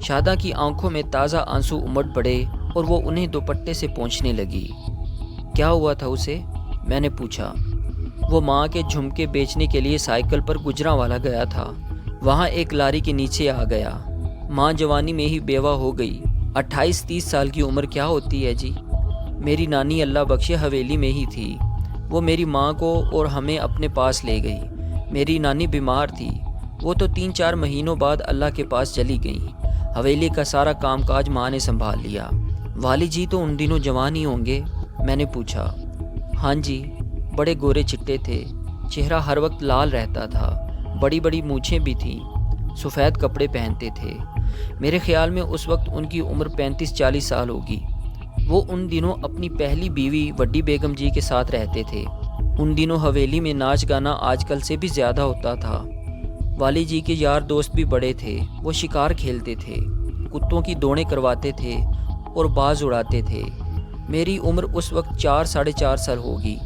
شادہ کی آنکھوں میں تازہ آنسو امٹ پڑے اور وہ انہیں دوپٹے سے پونچھنے لگی۔ کیا ہوا تھا اسے؟ میں نے پوچھا۔ وہ ماں کے جھمکے بیچنے کے لیے سائیکل پر گجرانوالا گیا تھا، وہاں ایک لاری کے نیچے آ گیا۔ ماں جوانی میں ہی بیوہ ہو گئی۔ 28-30 سال کی عمر کیا ہوتی ہے جی؟ میری نانی اللہ بخشے حویلی میں ہی تھی، وہ میری ماں کو اور ہمیں اپنے پاس لے گئی۔ میری نانی بیمار تھی، وہ تو 3-4 مہینوں بعد اللہ کے پاس چلی گئیں۔ حویلی کا سارا کام کاج ماں نے سنبھال لیا۔ والد جی تو ان دنوں جوان ہی ہوں گے؟ میں نے پوچھا۔ ہاں جی، بڑے گورے چٹے تھے، چہرہ ہر وقت لال رہتا تھا، بڑی بڑی مونچھیں بھی تھیں، سفید کپڑے پہنتے تھے۔ میرے خیال میں اس وقت ان کی عمر 35-40 سال ہوگی۔ وہ ان دنوں اپنی پہلی بیوی وڈی بیگم جی کے ساتھ رہتے تھے۔ ان دنوں حویلی میں ناچ گانا آج کل سے بھی زیادہ ہوتا تھا۔ والد جی کے یار دوست بھی بڑے تھے، وہ شکار کھیلتے تھے، کتوں کی دوڑیں کرواتے تھے اور باز اڑاتے تھے۔ میری عمر اس وقت 4-4.5 سال ہوگی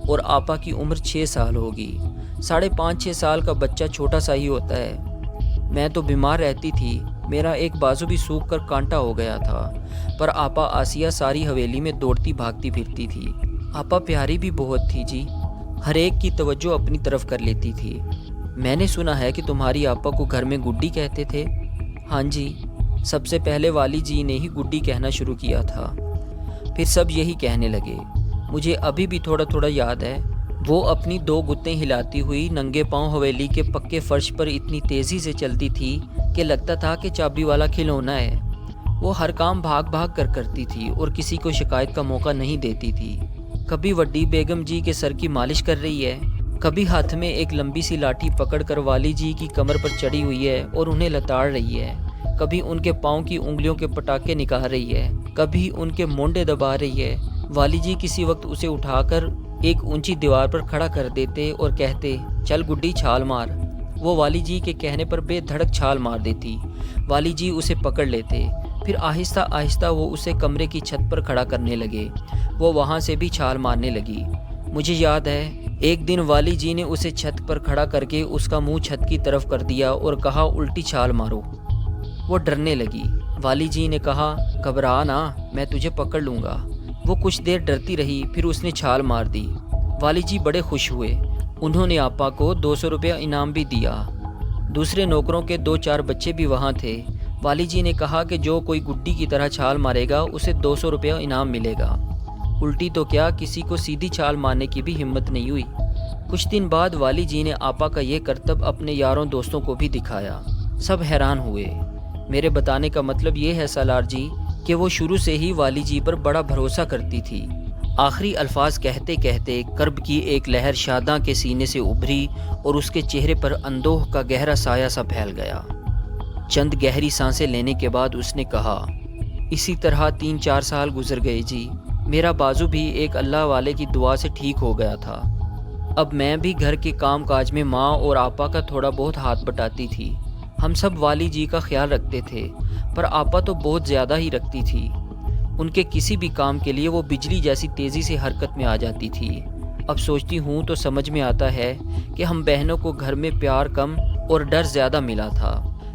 اور آپا کی عمر 6 سال ہوگی۔ 5.5-6 سال کا بچہ چھوٹا سا ہی ہوتا ہے۔ میں تو بیمار رہتی تھی، میرا ایک بازو بھی سوکھ کر کانٹا ہو گیا تھا، پر آپا آسیہ ساری حویلی میں دوڑتی بھاگتی پھرتی تھی۔ آپا پیاری بھی بہت تھی جی، ہر ایک کی توجہ اپنی طرف کر لیتی تھی۔ میں نے سنا ہے کہ تمہاری آپا کو گھر میں گڈی کہتے تھے؟ ہاں جی، سب سے پہلے والد جی نے ہی گڈی کہنا شروع کیا تھا، پھر سب یہی کہنے لگے۔ مجھے ابھی بھی تھوڑا تھوڑا یاد ہے، وہ اپنی 2 گتیں ہلاتی ہوئی ننگے پاؤں حویلی کے پکے فرش پر اتنی تیزی سے چلتی تھی کہ لگتا تھا کہ چابی والا کھلونا ہے۔ وہ ہر کام بھاگ بھاگ کر کرتی تھی اور کسی کو شکایت کا موقع نہیں دیتی تھی۔ کبھی وڈی بیگم جی کے سر کی مالش کر رہی ہے، کبھی ہاتھ میں ایک لمبی سی لاٹھی پکڑ کر والد جی کی کمر پر چڑھی ہوئی ہے اور انہیں لتاڑ رہی ہے، کبھی ان کے پاؤں کی انگلیوں کے پٹاخے نکال رہی ہے، کبھی ان کے مونڈے دبا رہی ہے۔ والد جی کسی وقت اسے اٹھا کر ایک اونچی دیوار پر کھڑا کر دیتے اور کہتے، چل گڈی چھال مار۔ وہ والد جی کے کہنے پر بے دھڑک چھال مار دیتی۔ والد جی اسے پکڑ لیتے، پھر آہستہ آہستہ وہ اسے کمرے کی چھت پر کھڑا کرنے لگے۔ وہ وہاں سے بھی چھال مارنے لگی۔ مجھے یاد ہے ایک دن والد جی نے اسے چھت پر کھڑا کر کے اس کا منہ چھت کی طرف کر دیا اور کہا، الٹی چھال مارو۔ وہ ڈرنے لگی۔ والد جی نے کہا، گھبرا نہ، میں تجھے پکڑ لوں گا۔ وہ کچھ دیر ڈرتی رہی، پھر اس نے چھال مار دی۔ والد جی بڑے خوش ہوئے، انہوں نے آپا کو 200 روپیہ انعام بھی دیا۔ دوسرے نوکروں کے 2-4 بچے بھی وہاں تھے۔ والد جی نے کہا کہ جو کوئی گڈی کی طرح چھال مارے گا اسے 200 روپیہ انعام ملے گا۔ الٹی تو کیا، کسی کو سیدھی چھال مارنے کی بھی ہمت نہیں ہوئی۔ کچھ دن بعد والد جی نے آپا کا یہ کرتب اپنے یاروں دوستوں کو بھی دکھایا۔ سب حیران ہوئے۔ میرے بتانے کا مطلب یہ ہے سالار جی کہ وہ شروع سے ہی والد جی پر بڑا بھروسہ کرتی تھی۔ آخری الفاظ کہتے کہتے کرب کی ایک لہر شاداں کے سینے سے ابھری اور اس کے چہرے پر اندوہ کا گہرا سایہ سا پھیل گیا۔ چند گہری سانسیں لینے کے بعد اس نے کہا، اسی طرح 3-4 سال گزر گئے جی، میرا بازو بھی ایک اللہ والے کی دعا سے ٹھیک ہو گیا تھا۔ اب میں بھی گھر کے کام کاج میں ماں اور آپا کا تھوڑا بہت ہاتھ بٹاتی تھی۔ ہم سب والد جی کا خیال رکھتے تھے، پر آپا تو بہت زیادہ ہی رکھتی تھی۔ ان کے کسی بھی کام کے لیے وہ بجلی جیسی تیزی سے حرکت میں آ جاتی تھی۔ اب سوچتی ہوں تو سمجھ میں آتا ہے کہ ہم بہنوں کو گھر میں پیار کم اور ڈر زیادہ ملا تھا۔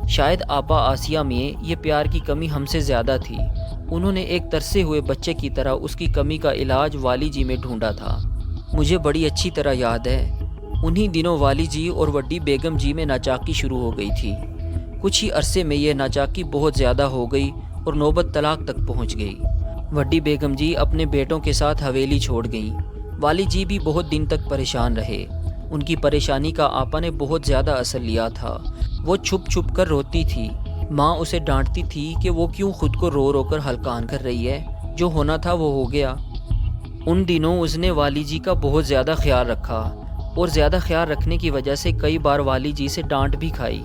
شاید آپا آسیہ میں یہ پیار کی کمی ہم سے زیادہ تھی۔ انہوں نے ایک ترسے ہوئے بچے کی طرح اس کی کمی کا علاج والد جی میں ڈھونڈا تھا۔ مجھے بڑی اچھی طرح یاد ہے، انہی دنوں والد جی اور وڈی بیگم جی میں ناچاکی شروع ہو گئی تھی۔ کچھ ہی عرصے میں یہ ناچاکی بہت زیادہ ہو گئی اور نوبت طلاق تک پہنچ گئی۔ وڈی بیگم جی اپنے بیٹوں کے ساتھ حویلی چھوڑ گئیں۔ والد جی بھی بہت دن تک پریشان رہے۔ ان کی پریشانی کا آپا نے بہت زیادہ اثر لیا تھا۔ وہ چھپ چھپ کر روتی تھی۔ ماں اسے ڈانٹتی تھی کہ وہ کیوں خود کو رو رو کر ہلکان کر رہی ہے، جو ہونا تھا وہ ہو گیا۔ ان دنوں اس نے والد جی کا بہت زیادہ خیال رکھا اور زیادہ خیال رکھنے کی وجہ سے کئی بار والد جی سے ڈانٹ بھی کھائی۔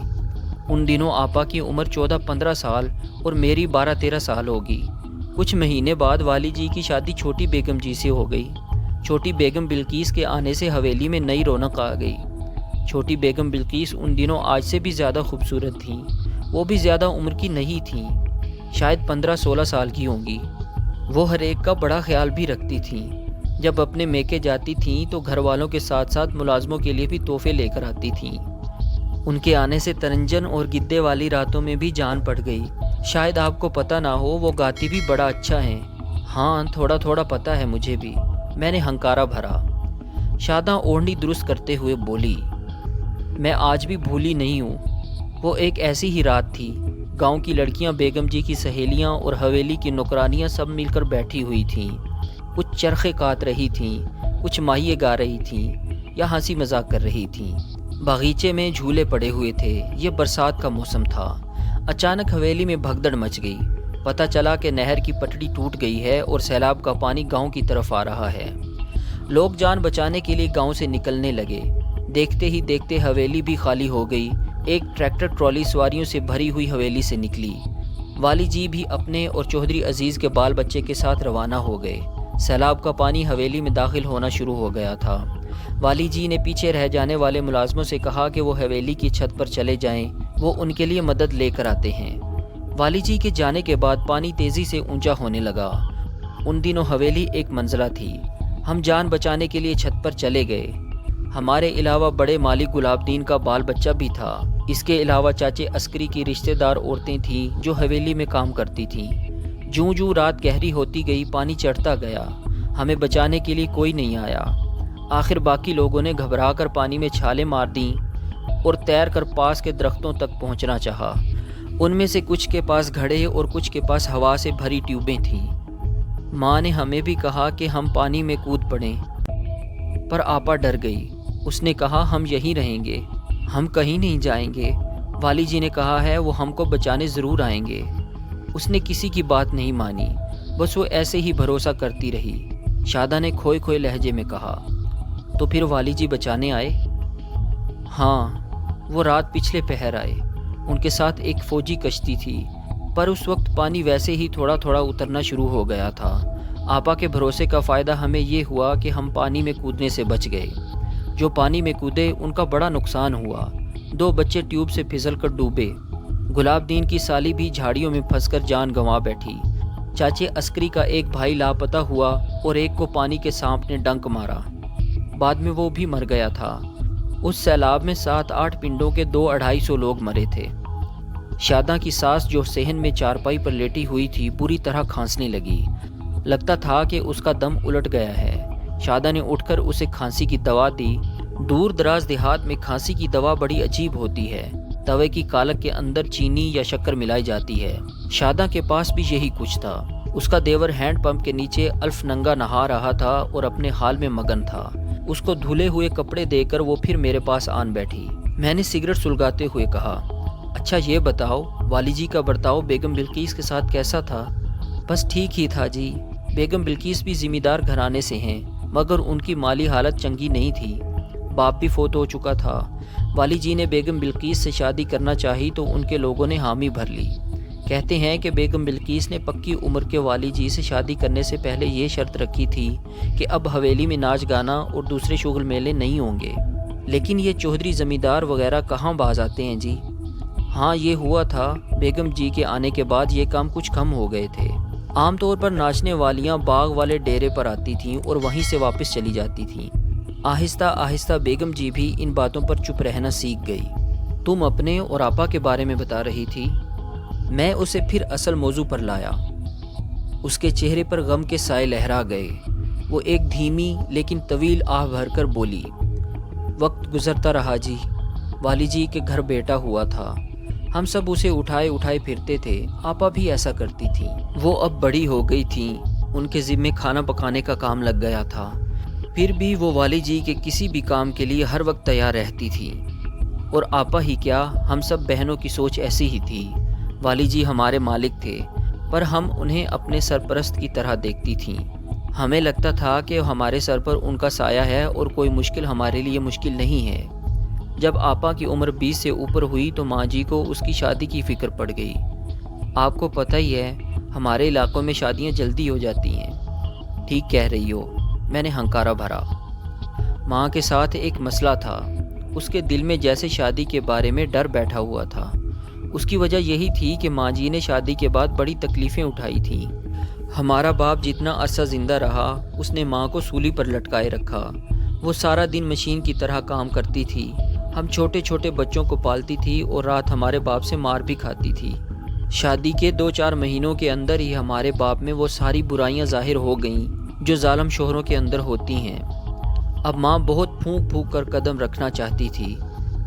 ان دنوں آپا کی عمر 14-15 سال اور میری 12-13 سال ہوگی۔ کچھ مہینے بعد والد جی کی شادی چھوٹی بیگم جی سے ہو گئی۔ چھوٹی بیگم بلقیس کے آنے سے حویلی میں نئی رونق آ گئی۔ چھوٹی بیگم بلقیس ان دنوں آج سے بھی زیادہ خوبصورت تھیں۔ وہ بھی زیادہ عمر کی نہیں تھیں، شاید 15-16 سال کی ہوں گی۔ وہ ہر ایک کا بڑا خیال بھی رکھتی تھیں۔ جب اپنے میکے جاتی تھیں تو گھر والوں کے ساتھ ساتھ ملازموں کے لیے بھی تحفے لے کر آتی تھیں۔ ان کے آنے سے ترنجن اور گدے والی راتوں میں بھی جان پڑ گئی۔ شاید آپ کو پتہ نہ ہو وہ گاتی بھی بڑا اچھا ہیں۔ ہاں تھوڑا تھوڑا پتہ ہے مجھے بھی، میں نے ہنکارا بھرا۔ شاداں اوڑھنی درست کرتے ہوئے بولی، میں آج بھی بھولی نہیں ہوں۔ وہ ایک ایسی ہی رات تھی، گاؤں کی لڑکیاں، بیگم جی کی سہیلیاں اور حویلی کی نوکرانیاں سب مل کر بیٹھی ہوئی تھیں۔ کچھ چرخے کاٹ رہی تھیں، کچھ ماہیے گا رہی تھیں یا ہنسی مذاق کر رہی تھیں۔ باغیچے میں جھولے پڑے ہوئے تھے، یہ برسات کا موسم تھا۔ اچانک حویلی میں بھگدڑ مچ گئی۔ پتہ چلا کہ نہر کی پٹڑی ٹوٹ گئی ہے اور سیلاب کا پانی گاؤں کی طرف آ رہا ہے۔ لوگ جان بچانے کے لیے گاؤں سے نکلنے لگے۔ دیکھتے ہی دیکھتے حویلی بھی خالی ہو گئی۔ ایک ٹریکٹر ٹرالی سواریوں سے بھری ہوئی حویلی سے نکلی۔ والی جی بھی اپنے اور چودھری عزیز کے بال بچے کے ساتھ روانہ ہو گئے۔ سیلاب کا پانی حویلی میں داخل ہونا شروع ہو گیا تھا۔ والی جی نے پیچھے رہ جانے والے ملازموں سے کہا کہ وہ حویلی کی چھت پر چلے جائیں، وہ ان کے لیے مدد لے کر آتے ہیں۔ والی جی کے جانے کے بعد پانی تیزی سے اونچا ہونے لگا۔ ان دنوں حویلی ایک منزلہ تھی۔ ہم جان بچانے کے لیے چھت پر چلے گئے۔ ہمارے علاوہ بڑے مالک گلاب دین کا بال بچہ بھی تھا۔ اس کے علاوہ چاچے عسکری کی رشتہ دار عورتیں تھیں جو حویلی میں کام کرتی تھیں۔ جوں جوں رات گہری ہوتی گئی پانی چڑھتا گیا۔ ہمیں بچانے کے لیے کوئی نہیں آیا۔ آخر باقی لوگوں نے گھبرا کر پانی میں چھالیں مار دیں اور تیر کر پاس کے درختوں تک پہنچنا چاہا۔ ان میں سے کچھ کے پاس گھڑے اور کچھ کے پاس ہوا سے بھری ٹیوبیں تھیں۔ ماں نے ہمیں بھی کہا کہ ہم پانی میں کود پڑیں، پر آپا ڈر گئی۔ اس نے کہا ہم یہیں رہیں گے، ہم کہیں نہیں جائیں گے۔ والی جی نے کہا ہے وہ ہم کو بچانے ضرور آئیں گے۔ اس نے کسی کی بات نہیں مانی، بس وہ ایسے ہی بھروسہ کرتی رہی۔ شادہ نے کھوئے کھوئے لہجے میں کہا، تو پھر والی جی بچانے آئے؟ ہاں، وہ رات پچھلے پہر آئے۔ ان کے ساتھ ایک فوجی کشتی تھی، پر اس وقت پانی ویسے ہی تھوڑا تھوڑا اترنا شروع ہو گیا تھا۔ آپا کے بھروسے کا فائدہ ہمیں یہ ہوا کہ ہم پانی میں کودنے سے بچ گئے۔ جو پانی میں کودے ان کا بڑا نقصان ہوا۔ 2 بچے ٹیوب سے پھسل کر ڈوبے۔ گلاب دین کی سالی بھی جھاڑیوں میں پھنس کر جان گنوا بیٹھی۔ چاچے عسکری کا ایک بھائی لاپتہ ہوا اور ایک کو پانی کے سانپ نے ڈنک مارا۔ بعد میں وہ بھی مر گیا تھا۔ اس سیلاب میں 7-8 پنڈوں کے 200-250 لوگ مرے تھے۔ شاداں کی ساس جو صحن میں چارپائی پر لیٹی ہوئی تھی بری طرح کھانسنے لگی۔ لگتا تھا کہ اس کا دم الٹ گیا ہے۔ شاداں نے اٹھ کر اسے کھانسی کی دوا دی۔ دور دراز دیہات میں کھانسی کی دوا بڑی عجیب ہوتی ہے۔ توے کی کالک کے اندر چینی یا شکر ملائی جاتی ہے۔ شاداں کے پاس بھی یہی کچھ تھا۔ اس کا دیور ہینڈ پمپ کے نیچے الف ننگا نہا رہا تھا اور اپنے حال میں مگن تھا۔ اس کو دھلے ہوئے کپڑے دے کر وہ پھر میرے پاس آن بیٹھی۔ میں نے سگریٹ سلگاتے ہوئے کہا، اچھا یہ بتاؤ والی جی کا برتاؤ بیگم بلقیس کے ساتھ کیسا تھا؟ بس ٹھیک ہی تھا جی۔ بیگم بلقیس بھی زمیندار گھرانے سے ہیں، مگر ان کی مالی حالت چنگی نہیں تھی۔ باپ بھی فوت ہو چکا تھا۔ والی جی نے بیگم بلقیس سے شادی کرنا چاہی تو ان کے لوگوں نے حامی بھر لی۔ کہتے ہیں کہ بیگم بلقیس نے پکی عمر کے والی جی سے شادی کرنے سے پہلے یہ شرط رکھی تھی کہ اب حویلی میں ناچ گانا اور دوسرے شغل میلے نہیں ہوں گے۔ لیکن یہ چودھری زمیندار وغیرہ کہاں باز آتے ہیں جی؟ ہاں یہ ہوا تھا، بیگم جی کے آنے کے بعد یہ کام کچھ کم ہو گئے تھے۔ عام طور پر ناچنے والیاں باغ والے ڈیرے پر آتی تھیں اور وہیں سے واپس چلی جاتی تھیں۔ آہستہ آہستہ بیگم جی بھی ان باتوں پر چپ رہنا سیکھ گئی۔ تم اپنے اور آپا کے بارے میں بتا رہی تھی۔ میں اسے پھر اصل موضوع پر لایا۔ اس کے چہرے پر غم کے سائے لہرا گئے۔ وہ ایک دھیمی لیکن طویل آہ بھر کر بولی، وقت گزرتا رہا جی۔ والی جی کے گھر بیٹا ہوا تھا۔ ہم سب اسے اٹھائے اٹھائے پھرتے تھے۔ آپا بھی ایسا کرتی تھی۔ وہ اب بڑی ہو گئی تھیں، ان کے ذمے کھانا پکانے کا کام لگ گیا تھا۔ پھر بھی وہ والی جی کے کسی بھی کام کے لیے ہر وقت تیار رہتی تھی۔ اور آپا ہی کیا، ہم سب بہنوں کی سوچ ایسی ہی تھی۔ والی جی ہمارے مالک تھے، پر ہم انہیں اپنے سرپرست کی طرح دیکھتی تھیں۔ ہمیں لگتا تھا کہ ہمارے سر پر ان کا سایہ ہے اور کوئی مشکل ہمارے لیے مشکل نہیں ہے۔ جب آپا کی عمر 20 سے اوپر ہوئی تو ماں جی کو اس کی شادی کی فکر پڑ گئی۔ آپ کو پتہ ہی ہے ہمارے علاقوں میں شادیاں جلدی ہو جاتی ہیں۔ ٹھیک کہہ رہی ہو، میں نے ہنکارا بھرا۔ ماں کے ساتھ ایک مسئلہ تھا۔ اس کے دل میں جیسے شادی کے بارے میں ڈر بیٹھا ہوا تھا۔ اس کی وجہ یہی تھی کہ ماں جی نے شادی کے بعد بڑی تکلیفیں اٹھائی تھیں۔ ہمارا باپ جتنا عرصہ زندہ رہا اس نے ماں کو سولی پر لٹکائے رکھا۔ وہ سارا دن مشین کی طرح کام کرتی تھی۔ ہم چھوٹے چھوٹے بچوں کو پالتی تھی اور رات ہمارے باپ سے مار بھی کھاتی تھی۔ شادی کے 2-4 مہینوں کے اندر ہی ہمارے باپ میں وہ ساری برائیاں ظاہر ہو گئیں جو ظالم شوہروں کے اندر ہوتی ہیں۔ اب ماں بہت پھونک پھونک کر قدم رکھنا چاہتی تھی۔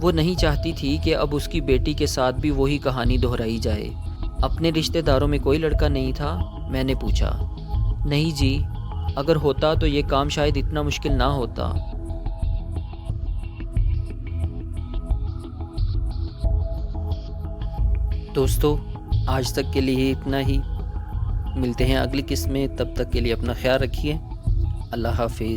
وہ نہیں چاہتی تھی کہ اب اس کی بیٹی کے ساتھ بھی وہی کہانی دہرائی جائے۔ اپنے رشتہ داروں میں کوئی لڑکا نہیں تھا؟ میں نے پوچھا۔ نہیں جی، اگر ہوتا تو یہ کام شاید اتنا مشکل نہ ہوتا۔ دوستو، آج تک کے لیے اتنا ہی۔ ملتے ہیں اگلی قسط میں، تب تک کے لیے اپنا خیال رکھیے۔ اللہ حافظ۔